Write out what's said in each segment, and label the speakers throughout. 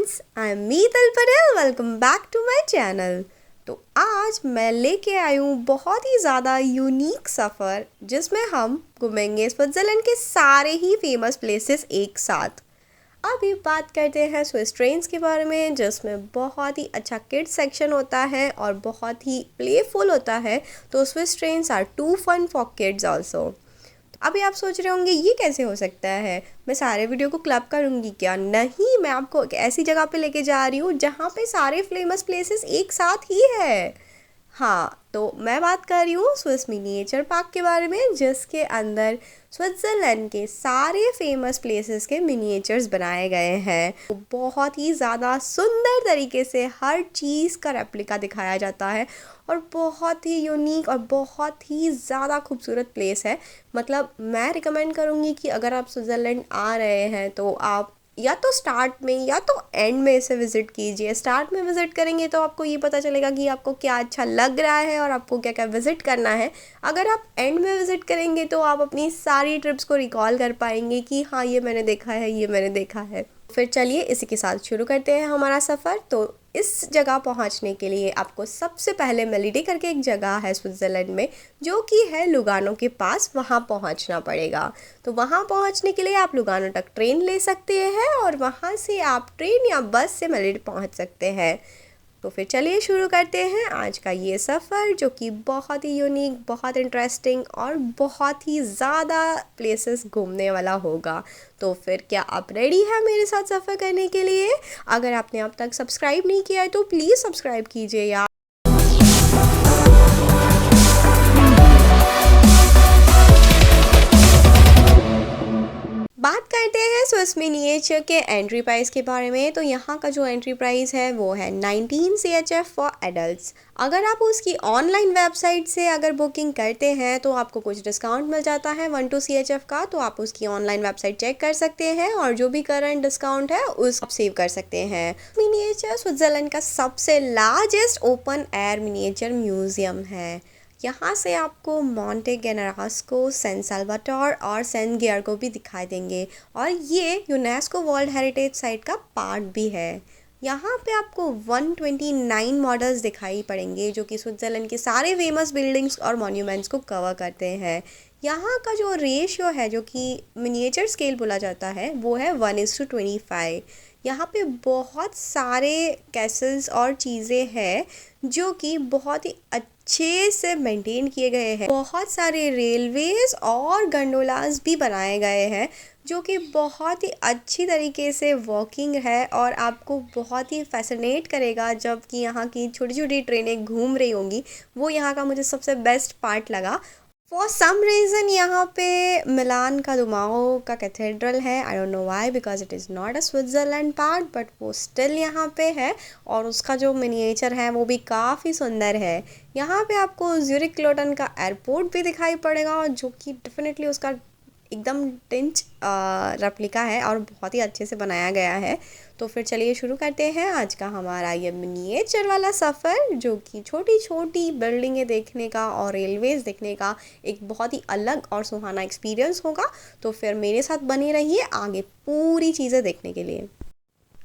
Speaker 1: Friends, I am Mital Patel. Welcome back to my channel. तो आज मैं लेके आई हूँ बहुत ही ज़्यादा यूनिक सफ़र जिसमें हम घूमेंगे स्विट्ज़रलैंड के सारे ही फेमस प्लेसेस एक साथ। अभी बात करते हैं स्विस ट्रेन्स के बारे में, जिसमें बहुत ही अच्छा किड्स सेक्शन होता है और बहुत ही प्लेफुल होता है। तो Swiss trains are too fun for kids also. अभी आप सोच रहे होंगे ये कैसे हो सकता है, मैं सारे वीडियो को क्लब करूँगी क्या? नहीं, मैं आपको एक ऐसी जगह पे लेके जा रही हूँ जहाँ पे सारे फेमस प्लेसेस एक साथ ही है। हाँ, तो मैं बात कर रही हूँ स्विस मिनिएचर पार्क के बारे में, जिसके अंदर स्विट्ज़रलैंड के सारे फेमस प्लेसेस के मिनिएचर्स बनाए गए हैं। तो बहुत ही ज़्यादा सुंदर तरीके से हर चीज़ का रेप्लिका दिखाया जाता है और बहुत ही यूनिक और बहुत ही ज़्यादा खूबसूरत प्लेस है। मतलब मैं रिकमेंड करूँगी कि अगर आप स्विट्ज़रलैंड आ रहे हैं तो आप या तो स्टार्ट में या तो एंड में इसे विज़िट कीजिए। स्टार्ट में विज़िट करेंगे तो आपको ये पता चलेगा कि आपको क्या अच्छा लग रहा है और आपको क्या क्या विज़िट करना है। अगर आप एंड में विज़िट करेंगे तो आप अपनी सारी ट्रिप्स को रिकॉल कर पाएंगे कि हाँ, ये मैंने देखा है, ये मैंने देखा है। फिर चलिए इसी के साथ शुरू करते हैं हमारा सफ़र। तो इस जगह पहुंचने के लिए आपको सबसे पहले मेलिडे करके एक जगह है स्विट्ज़रलैंड में, जो कि है लुगानो के पास, वहां पहुंचना पड़ेगा। तो वहां पहुंचने के लिए आप लुगानो तक ट्रेन ले सकते हैं और वहां से आप ट्रेन या बस से मेलिडे पहुंच सकते हैं। तो फिर चलिए शुरू करते हैं आज का ये सफ़र, जो कि बहुत ही यूनिक, बहुत इंटरेस्टिंग और बहुत ही ज़्यादा प्लेसेस घूमने वाला होगा। तो फिर क्या आप रेडी हैं मेरे साथ सफ़र करने के लिए? अगर आपने अब तक सब्सक्राइब नहीं किया है तो प्लीज़ सब्सक्राइब कीजिए यार। बात करते हैं स्विस मिनिएचर के एंट्री प्राइस के बारे में। तो यहाँ का जो एंट्री प्राइस है वो है 19 CHF फॉर एडल्ट्स। अगर आप उसकी ऑनलाइन वेबसाइट से अगर बुकिंग करते हैं तो आपको कुछ डिस्काउंट मिल जाता है 1-2 CHF का। तो आप उसकी ऑनलाइन वेबसाइट चेक कर सकते हैं और जो भी करंट डिस्काउंट है उस आप सेव कर सकते हैं। मिनिएचर स्विट्ज़रलैंड का सबसे largest open air miniature museum है। यहाँ से आपको मॉन्टे गेनरास्को, सैन साल्वाटोर और सैन गियर्गो भी दिखाई देंगे और ये यूनेस्को वर्ल्ड हेरिटेज साइट का पार्ट भी है। यहाँ पे आपको 129 मॉडल्स दिखाई पड़ेंगे जो कि स्विट्ज़रलैंड के सारे फेमस बिल्डिंग्स और मॉन्यूमेंट्स को कवर करते हैं। यहाँ का जो रेशियो है, जो कि मिनिएचर स्केल बोला जाता है, वो है 1:25। यहाँ पे बहुत सारे कैसल्स और चीज़ें हैं जो कि बहुत ही अच्छे से मेंटेन किए गए हैं। बहुत सारे रेलवेज और गंडोलास भी बनाए गए हैं जो कि बहुत ही अच्छी तरीके से वर्किंग है और आपको बहुत ही फैसिनेट करेगा जब कि यहाँ की छोटी छोटी ट्रेनें घूम रही होंगी। वो यहाँ का मुझे सबसे बेस्ट पार्ट लगा। फॉर सम रीज़न यहाँ पे मिलान का दुमाओ का कैथेड्रल है। I don't know why, because it is not a Switzerland part, but वो स्टिल यहाँ पे है और उसका जो मिनिएचर है वो भी काफ़ी सुंदर है। यहाँ पे आपको ज्यूरिख क्लोटन का एयरपोर्ट भी दिखाई पड़ेगा जो कि डेफिनेटली उसका एकदम टिंच रेप्लिका है और बहुत ही अच्छे से बनाया गया है। तो फिर चलिए शुरू करते हैं आज का हमारा ये मिनिएचर वाला सफ़र, जो कि छोटी छोटी बिल्डिंगें देखने का और रेलवेज़ देखने का एक बहुत ही अलग और सुहाना एक्सपीरियंस होगा। तो फिर मेरे साथ बने रहिए आगे पूरी चीज़ें देखने के लिए।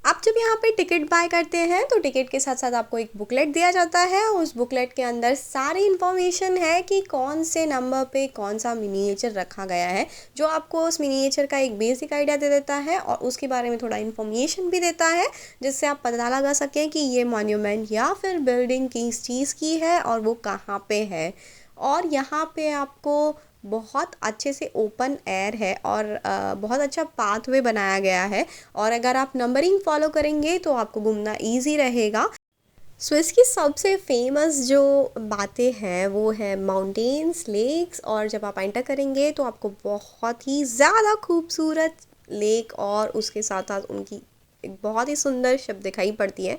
Speaker 1: आप जब यहाँ पे टिकट बाय करते हैं तो टिकट के साथ साथ आपको एक बुकलेट दिया जाता है। उस बुकलेट के अंदर सारी इन्फॉर्मेशन है कि कौन से नंबर पे कौन सा मिनिएचर रखा गया है, जो आपको उस मिनिएचर का एक बेसिक आइडिया दे देता है और उसके बारे में थोड़ा इन्फॉर्मेशन भी देता है, जिससे आप पता लगा सकें कि ये मॉन्यूमेंट या फिर बिल्डिंग किस चीज़ की है और वो कहाँ पे है। और यहाँ पे आपको बहुत अच्छे से ओपन एयर है और बहुत अच्छा पाथवे बनाया गया है और अगर आप नंबरिंग फॉलो करेंगे तो आपको घूमना इजी रहेगा। स्विस की सबसे फेमस जो बातें हैं वो है माउंटेन्स, लेक्स, और जब आप एंटर करेंगे तो आपको बहुत ही ज़्यादा खूबसूरत लेक और उसके साथ साथ उनकी एक बहुत ही सुंदर शिप दिखाई पड़ती है,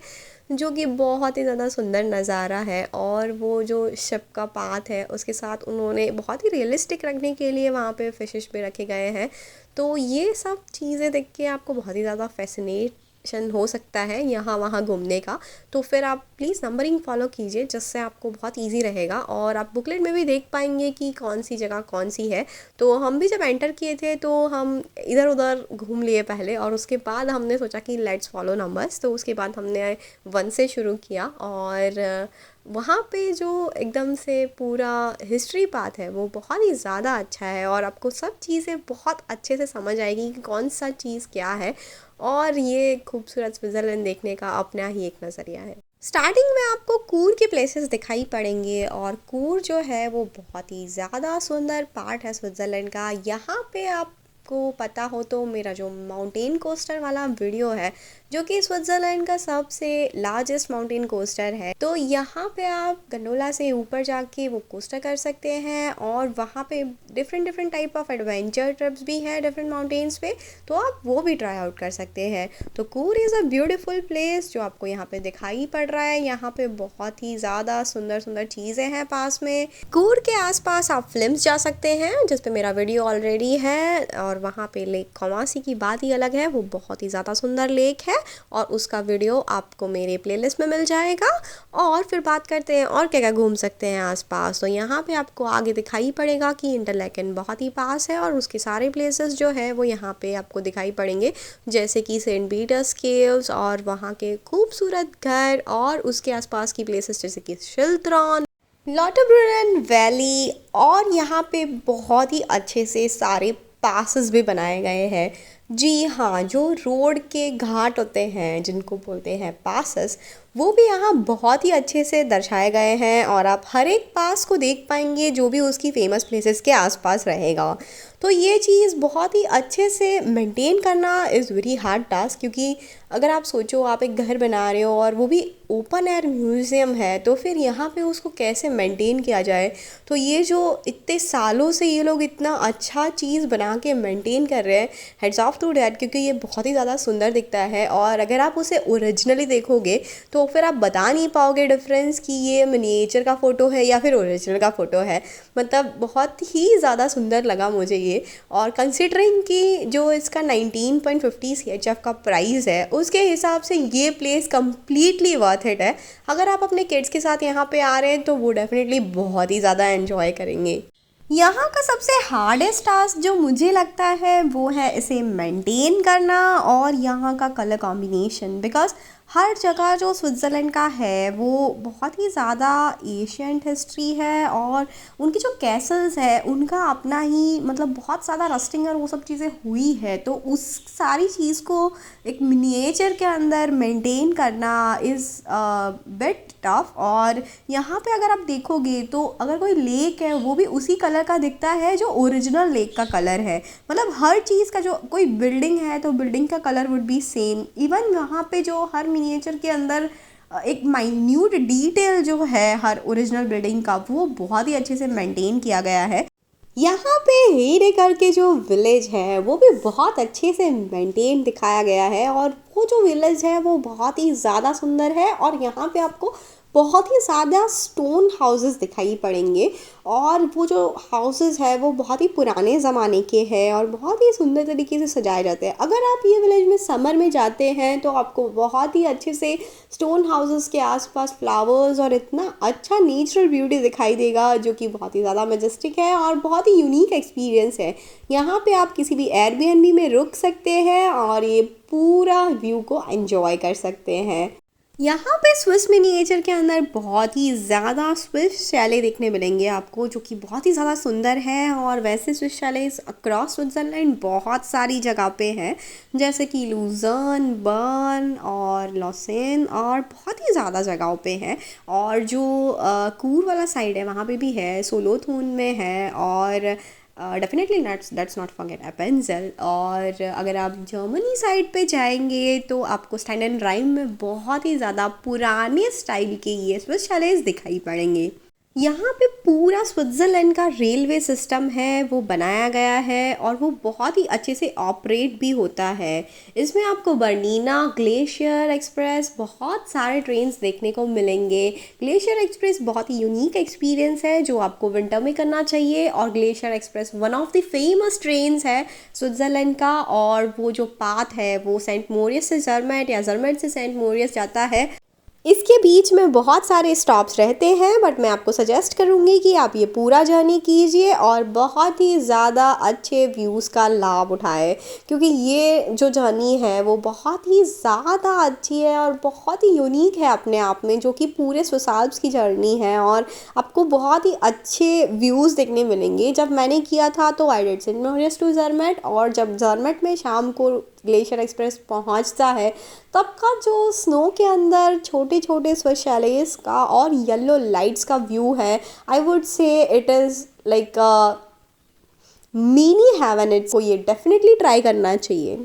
Speaker 1: जो कि बहुत ही ज़्यादा सुंदर नज़ारा है। और वो जो शिप का पाथ है उसके साथ उन्होंने बहुत ही रियलिस्टिक रखने के लिए वहाँ पे फिशेस भी रखे गए हैं। तो ये सब चीज़ें देख के आपको बहुत ही ज़्यादा फैसिनेट हो सकता है यहाँ वहाँ घूमने का, तो फिर आप प्लीज़ नंबरिंग फॉलो कीजिए, जिससे आपको बहुत इजी रहेगा और आप बुकलेट में भी देख पाएंगे कि कौन सी जगह कौन सी है। तो हम भी जब एंटर किए थे तो हम इधर उधर घूम लिए पहले, और उसके बाद हमने सोचा कि लेट्स फॉलो नंबर्स, तो उसके बाद हमने 1 से शुरू किया। और वहाँ पे जो एकदम से पूरा हिस्ट्री पाथ है वो बहुत ही ज़्यादा अच्छा है, और आपको सब चीज़ें बहुत अच्छे से समझ आएगी कि कौन सा चीज़ क्या है। और ये खूबसूरत स्विट्ज़रलैंड देखने का अपना ही एक नज़रिया है। स्टार्टिंग में आपको कूर के प्लेसेस दिखाई पड़ेंगे, और कूर जो है वो बहुत ही ज़्यादा सुंदर पार्ट है स्विट्ज़रलैंड का। यहाँ पे आपको पता हो तो मेरा जो माउंटेन कोस्टर वाला वीडियो है, जो कि स्विट्ज़रलैंड का सबसे लार्जेस्ट माउंटेन कोस्टर है, तो यहाँ पे आप गंडोला से ऊपर जाके वो कोस्टर कर सकते हैं। और वहाँ पे different different type of adventure trips भी हैं डिफरेंट माउंटेन्स पे, तो आप वो भी ट्राई आउट कर सकते हैं। तो कूर इज़ अ ब्यूटीफुल प्लेस जो आपको यहाँ पे दिखाई पड़ रहा है। यहाँ पे बहुत ही ज़्यादा सुंदर सुंदर चीज़ें हैं पास में। कूर के आसपास आप फिल्म्स जा सकते हैं, जिस पे मेरा वीडियो ऑलरेडी है। और वहाँ पे लेक कॉमासी की बात ही अलग है, वो बहुत ही ज़्यादा सुंदर लेक है, और उसका वीडियो आपको मेरे प्लेलिस्ट में मिल जाएगा। और फिर बात करते हैं और क्या क्या घूम सकते हैं आसपास। तो यहाँ पे आपको आगे दिखाई पड़ेगा कि इंटरलैकेन बहुत ही पास है, और उसके सारे प्लेसेस जो है वो यहाँ पे आपको दिखाई पड़ेंगे, जैसे कि सेंट पीटर्स केव्स और वहाँ के खूबसूरत घर, और उसके आसपास की प्लेसेस जैसे कि शिल्ट्रॉन, लॉटरब्रुन वैली। और यहाँ पे बहुत ही अच्छे से सारे पासेस भी बनाए गए हैं। जी हाँ, जो रोड के घाट होते हैं जिनको बोलते हैं पासेस, वो भी यहाँ बहुत ही अच्छे से दर्शाए गए हैं, और आप हर एक पास को देख पाएंगे जो भी उसकी फेमस प्लेसेस के आसपास रहेगा। तो ये चीज़ बहुत ही अच्छे से मेंटेन करना इज़ वेरी हार्ड टास्क, क्योंकि अगर आप सोचो आप एक घर बना रहे हो और वो भी ओपन एयर म्यूज़ियम है, तो फिर यहाँ पे उसको कैसे मेंटेन किया जाए। तो ये जो इतने सालों से ये लोग इतना अच्छा चीज़ बना के मेंटेन कर रहे हैं, हेड्स ऑफ टू डैट, क्योंकि ये बहुत ही ज़्यादा सुंदर दिखता है। और अगर आप उसे ओरिजिनली देखोगे तो फिर आप बता नहीं पाओगे डिफरेंस कि ये मिनिएचर का फ़ोटो है या फिर ओरिजिनल का फ़ोटो है। मतलब बहुत ही ज़्यादा सुंदर लगा मुझे ये। और कंसिडरिंग कि जो इसका 19.50 CHF का प्राइस है, उसके हिसाब से ये प्लेस कम्प्लीटली वर्थ इट है। अगर आप अपने किड्स के साथ यहाँ पे आ रहे हैं तो वो डेफिनेटली बहुत ही ज़्यादा एंजॉय करेंगे। यहाँ का सबसे हार्डेस्ट टास्क जो मुझे लगता है वो है इसे मेंटेन करना, और यहाँ का कलर कॉम्बिनेशन। बिकॉज हर जगह जो स्विट्ज़रलैंड का है वो बहुत ही ज़्यादा एशियंट हिस्ट्री है, और उनकी जो कैसल्स है उनका अपना ही मतलब बहुत ज़्यादा रस्टिंग और वो सब चीज़ें हुई है। तो उस सारी चीज़ को एक मिनिएचर के अंदर मेंटेन करना इज़ बिट टफ। और यहाँ पे अगर आप देखोगे तो अगर कोई लेक है वो भी उसी कलर का दिखता है जो ओरिजिनल लेक का कलर है। मतलब हर चीज़ का, जो कोई बिल्डिंग है तो बिल्डिंग का colour would be same. Even वहाँ पे जो हर मिनिएचर के अंदर एक माइन्यूट डिटेल जो है हर ओरिजिनल बिल्डिंग का, वो बहुत ही अच्छे से मेंटेन किया गया है। यहाँ पे हेरे करके जो विलेज है वो भी बहुत अच्छे से मेंटेन दिखाया गया है, और वो जो विलेज है वो बहुत ही ज़्यादा सुंदर है। और यहाँ पे आपको बहुत ही ज़्यादा स्टोन हाउसेस दिखाई पड़ेंगे, और वो जो हाउसेस है वो बहुत ही पुराने ज़माने के हैं और बहुत ही सुंदर तरीके से सजाए जाते हैं। अगर आप ये विलेज में समर में जाते हैं तो आपको बहुत ही अच्छे से स्टोन हाउसेस के आसपास फ्लावर्स और इतना अच्छा नेचुरल ब्यूटी दिखाई देगा, जो कि बहुत ही ज़्यादा मैजेस्टिक है और बहुत ही यूनिक एक्सपीरियंस है। यहाँ पे आप किसी भी एयरबीएनबी में रुक सकते हैं और ये पूरा व्यू को एंजॉय कर सकते हैं। यहाँ पे स्विस मिनिएचर के अंदर बहुत ही ज़्यादा स्विस शैले देखने मिलेंगे आपको, जो कि बहुत ही ज़्यादा सुंदर है। और वैसे स्विस शैलेस अक्रॉस स्विट्ज़रलैंड बहुत सारी जगह पे हैं, जैसे कि लूजर्न, बर्न और लॉसेन, और बहुत ही ज़्यादा जगहों पे हैं। और जो कूर वाला साइड है वहाँ पे भी है, सोलोथून में है, और डेफिनेटली लेट्स नॉट फॉरगेट एपेंजेल। और अगर आप जर्मनी साइड पे जाएंगे तो आपको स्टैंड एंड राइम में बहुत ही ज़्यादा पुराने स्टाइल के ये स्विस चैलेंज दिखाई पड़ेंगे। यहाँ पे पूरा स्विट्ज़रलैंड का रेलवे सिस्टम है वो बनाया गया है और वो बहुत ही अच्छे से ऑपरेट भी होता है। इसमें आपको बर्नीना ग्लेशियर एक्सप्रेस बहुत सारे ट्रेन्स देखने को मिलेंगे। ग्लेशियर एक्सप्रेस बहुत ही यूनिक एक्सपीरियंस है जो आपको विंटर में करना चाहिए, और glacier express one of the famous trains है स्विट्ज़रलैंड का। और वो जो पाथ है वो सेंट मोरियस से जर्मेट या जर्मेट से सेंट मोरियस जाता है। इसके बीच में बहुत सारे स्टॉप्स रहते हैं, बट मैं आपको सजेस्ट करूँगी कि आप ये पूरा जर्नी कीजिए और बहुत ही ज़्यादा अच्छे व्यूज़ का लाभ उठाएं, क्योंकि ये जो जर्नी है वो बहुत ही ज़्यादा अच्छी है और बहुत ही यूनिक है अपने आप में, जो कि पूरे स्विस एल्प्स की जर्नी है और आपको बहुत ही अच्छे व्यूज़ देखने मिलेंगे। जब मैंने किया था तो आई डिड सेंट मोरियस टू जर्मेट, और जब जर्मेट में शाम को ग्लेशियर एक्सप्रेस पहुंचता है तब का जो स्नो के अंदर छोटे छोटे स्विस शैलेस का और येलो लाइट्स का व्यू है, I would say it is like mini heaven. It's को ये डेफिनेटली ट्राई करना चाहिए।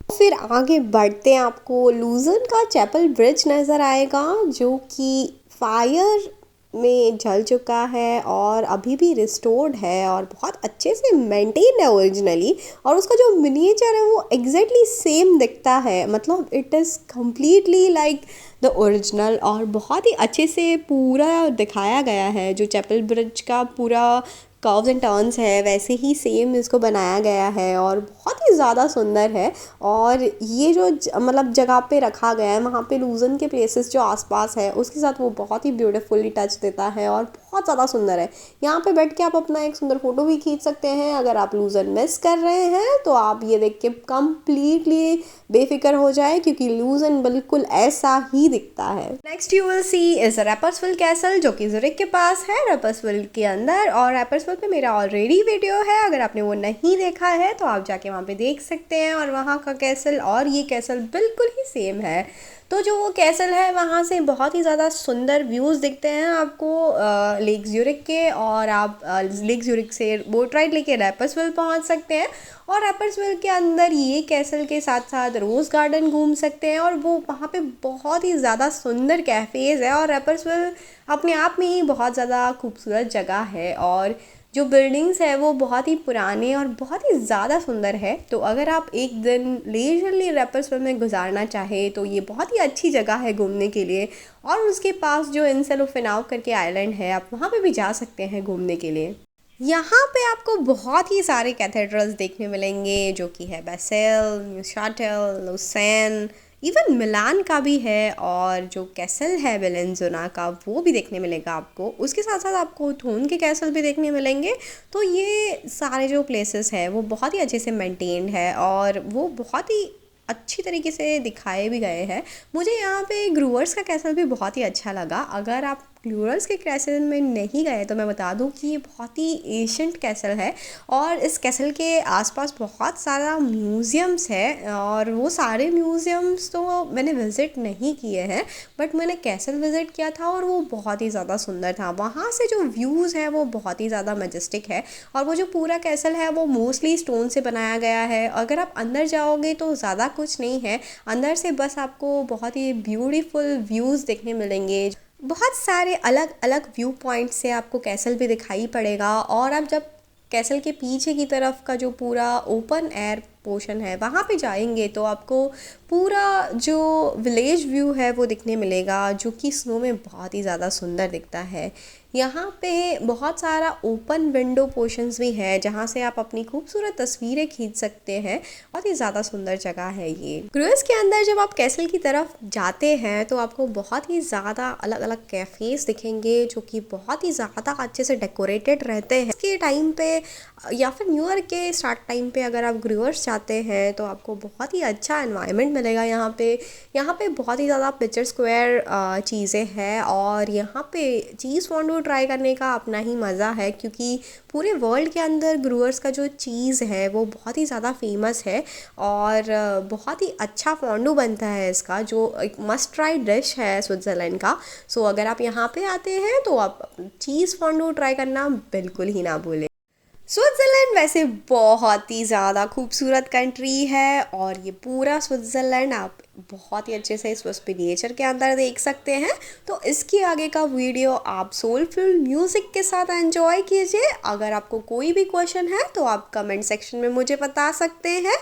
Speaker 1: फिर आगे बढ़ते हैं, आपको लूजर्न का चैपल ब्रिज नज़र आएगा जो कि फायर में जल चुका है और अभी भी रिस्टोर्ड है और बहुत अच्छे से मेंटेन है ओरिजिनली। और उसका जो मिनिएचर है वो एग्जैक्टली सेम दिखता है, मतलब it is completely like the original, और बहुत ही अच्छे से पूरा दिखाया गया है। जो चैपल ब्रिज का पूरा कर्व्स एंड टर्न्स है वैसे ही सेम इसको बनाया गया है और बहुत ही ज़्यादा सुंदर है। और ये जो मतलब जगह पे रखा गया है वहाँ पे लूजन के प्लेसेस जो आसपास है उसके साथ वो बहुत ही ब्यूटीफुली टच देता है और बहुत ज़्यादा सुंदर है। यहाँ पे बैठ के आप अपना एक सुंदर फोटो भी खींच सकते हैं। अगर आप लूजन मिस कर रहे हैं तो आप ये देख के कम्प्लीटली बेफिक्र हो जाए, क्योंकि लूजन बिल्कुल ऐसा ही दिखता है। Next you will see is Rapperswil Castle, जो कि ज़ुरिक के पास है, रैपर्सविल के अंदर। और रैपर्सविल पे मेरा ऑलरेडी वीडियो है, अगर आपने वो नहीं देखा है तो आप जाके वहाँ पे देख सकते हैं। और वहाँ का कैसल और ये कैसल बिल्कुल ही सेम है। तो जो वो कैसल है वहाँ से बहुत ही ज़्यादा सुंदर व्यूज़ दिखते हैं आपको लेक ज़्यूरिक के, और आप लेक ज़्यूरिक से बोट राइड लेके रैपर्सविल पहुँच सकते हैं। और रैपर्सविल के अंदर ये कैसल के साथ साथ रोज़ गार्डन घूम सकते हैं, और वो वहाँ पे बहुत ही ज़्यादा सुंदर कैफ़ेज़ है। और रैपर्सविल अपने आप में ही बहुत ज़्यादा खूबसूरत जगह है, और जो बिल्डिंग्स है वो बहुत ही पुराने और बहुत ही ज़्यादा सुंदर है। तो अगर आप एक दिन लेजरली रैपर्सविल में गुजारना चाहें तो ये बहुत ही अच्छी जगह है घूमने के लिए। और उसके पास जो इंसेलोफिनाव करके आइलैंड है, आप वहाँ पे भी जा सकते हैं घूमने के लिए। यहाँ पे आपको बहुत ही सारे कैथेड्रल्स देखने मिलेंगे, जो कि है बेसेल, न्यूशाटेल, लुसेन, इवन मिलान का भी है। और जो कैसल है वेलेंजुना का वो भी देखने मिलेगा आपको। उसके साथ साथ आपको थोन के कैसल भी देखने मिलेंगे। तो ये सारे जो प्लेसेस है वो बहुत ही अच्छे से मेंटेन्ड है और वो बहुत ही अच्छी तरीके से दिखाए भी गए हैं। मुझे यहाँ पे ग्रूवर्स का कैसल भी बहुत ही अच्छा लगा। अगर आप ग्रूवर्स के कैसल में नहीं गए तो मैं बता दूँ कि ये बहुत ही एशियंट कैसल है, और इस कैसल के आसपास बहुत सारा म्यूज़ियम्स है। और वो सारे म्यूज़ियम्स तो मैंने विज़िट नहीं किए हैं, बट मैंने कैसल विज़िट किया था और वो बहुत ही ज़्यादा सुंदर था। वहाँ से जो व्यूज़ है वो बहुत ही ज़्यादा मैजेस्टिक है, और वो जो पूरा कैसल है वो मोस्टली स्टोन से बनाया गया है। अगर आप अंदर जाओगे तो ज़्यादा कुछ नहीं है, अंदर से बस आपको बहुत ही ब्यूटीफुल व्यूज़ देखने मिलेंगे। बहुत सारे अलग अलग व्यू पॉइंट से आपको कैसल भी दिखाई पड़ेगा। और आप जब कैसल के पीछे की तरफ का जो पूरा ओपन एयर पोर्शन है वहाँ पे जाएंगे तो आपको पूरा जो विलेज व्यू है वो दिखने मिलेगा, जो कि स्नो में बहुत ही ज़्यादा सुंदर दिखता है। यहाँ पे बहुत सारा ओपन विंडो पोर्शंस भी है जहाँ से आप अपनी खूबसूरत तस्वीरें खींच सकते हैं। बहुत ही ज़्यादा सुंदर जगह है ये। क्रूज़ के अंदर जब आप कैसल की तरफ जाते हैं तो आपको बहुत ही ज़्यादा अलग अलग कैफ़ेज़ दिखेंगे, जो कि बहुत ही ज़्यादा अच्छे से डेकोरेटेड रहते हैं। इसके टाइम पे या फिर न्यू ईयर के स्टार्ट टाइम पे अगर आप ग्रूवर्स जाते हैं तो आपको बहुत ही अच्छा एनवायरनमेंट मिलेगा यहाँ पे बहुत ही ज़्यादा पिक्चर स्क्वायर चीज़ें हैं। और यहाँ पे चीज़ फॉन्डू ट्राई करने का अपना ही मज़ा है, क्योंकि पूरे वर्ल्ड के अंदर ग्रूवर्स का जो चीज़ है वो बहुत ही ज़्यादा फेमस है और बहुत ही अच्छा फॉन्डू बनता है इसका, जो एक मस्ट ट्राई डिश है स्विट्ज़रलैंड का। सो अगर आप यहाँ पे आते हैं तो आप चीज़ फॉन्डू ट्राई करना बिल्कुल ही ना भूलें। स्विट्ज़रलैंड वैसे बहुत ही ज़्यादा खूबसूरत कंट्री है और ये पूरा स्विट्ज़रलैंड आप बहुत ही अच्छे से स्विस मिनिएचर के अंदर देख सकते हैं। तो इसके आगे का वीडियो आप सोलफुल म्यूज़िक के साथ एंजॉय कीजिए। अगर आपको कोई भी क्वेश्चन है तो आप कमेंट सेक्शन में मुझे बता सकते हैं।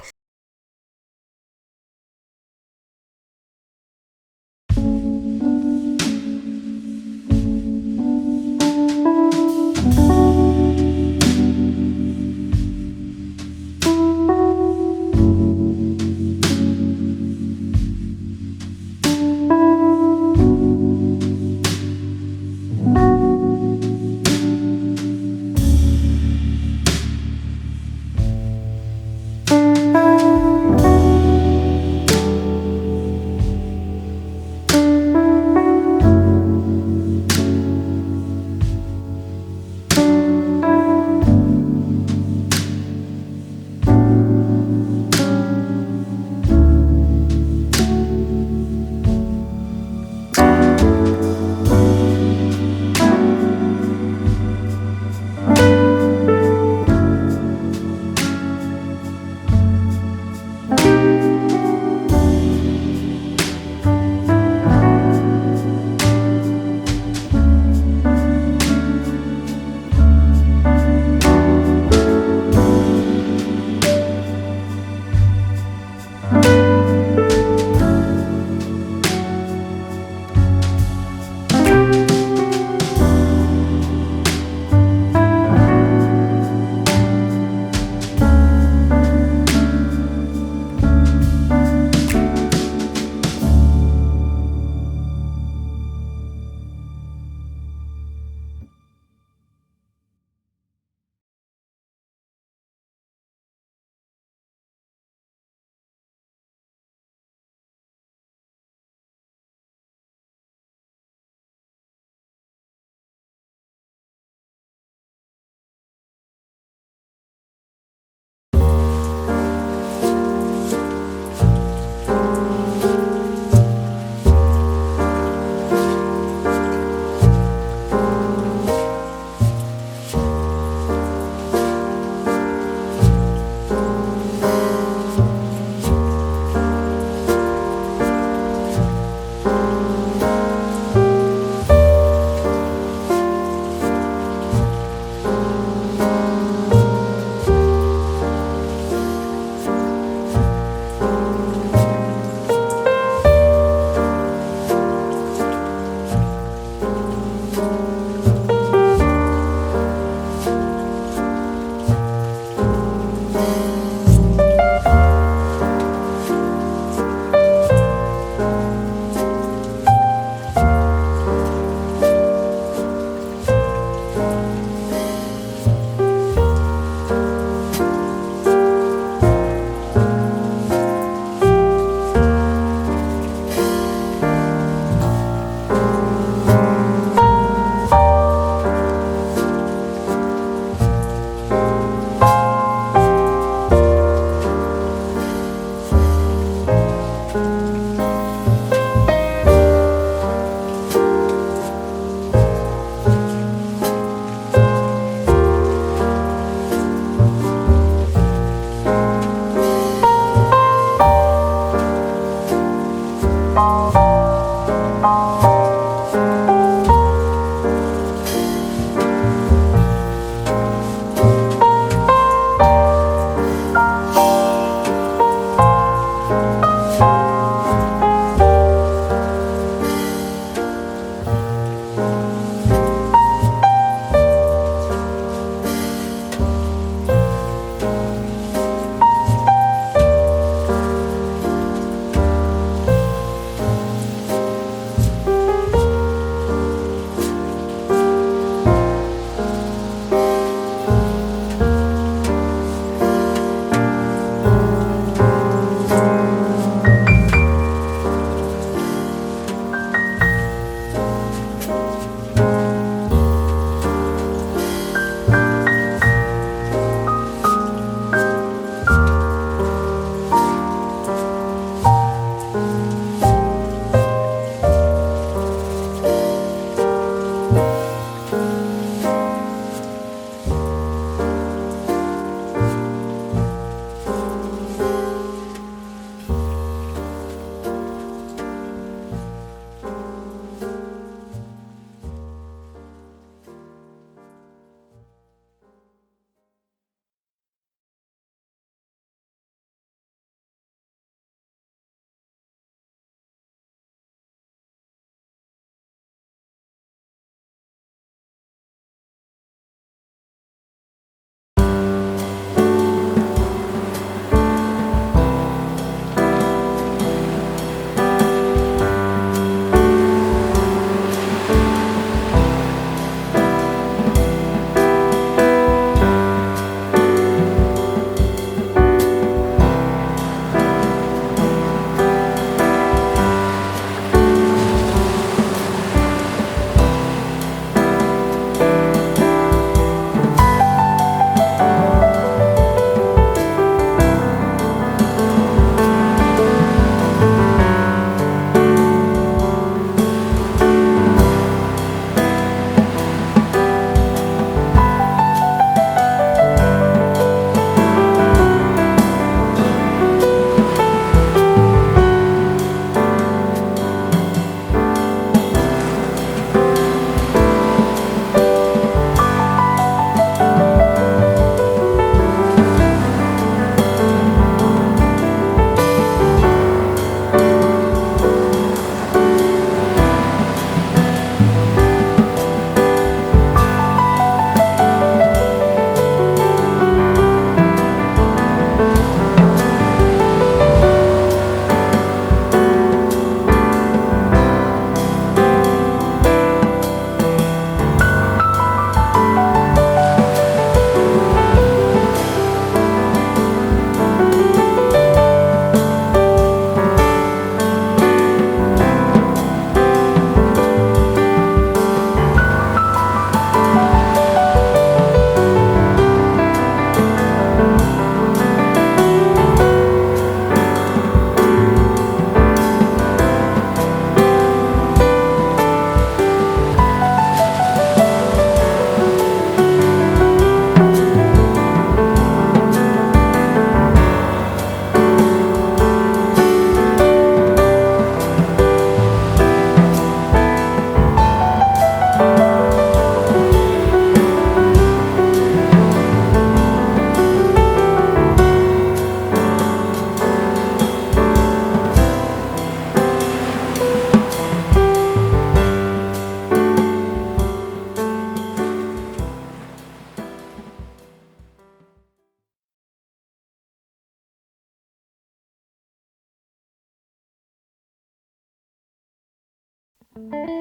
Speaker 1: है।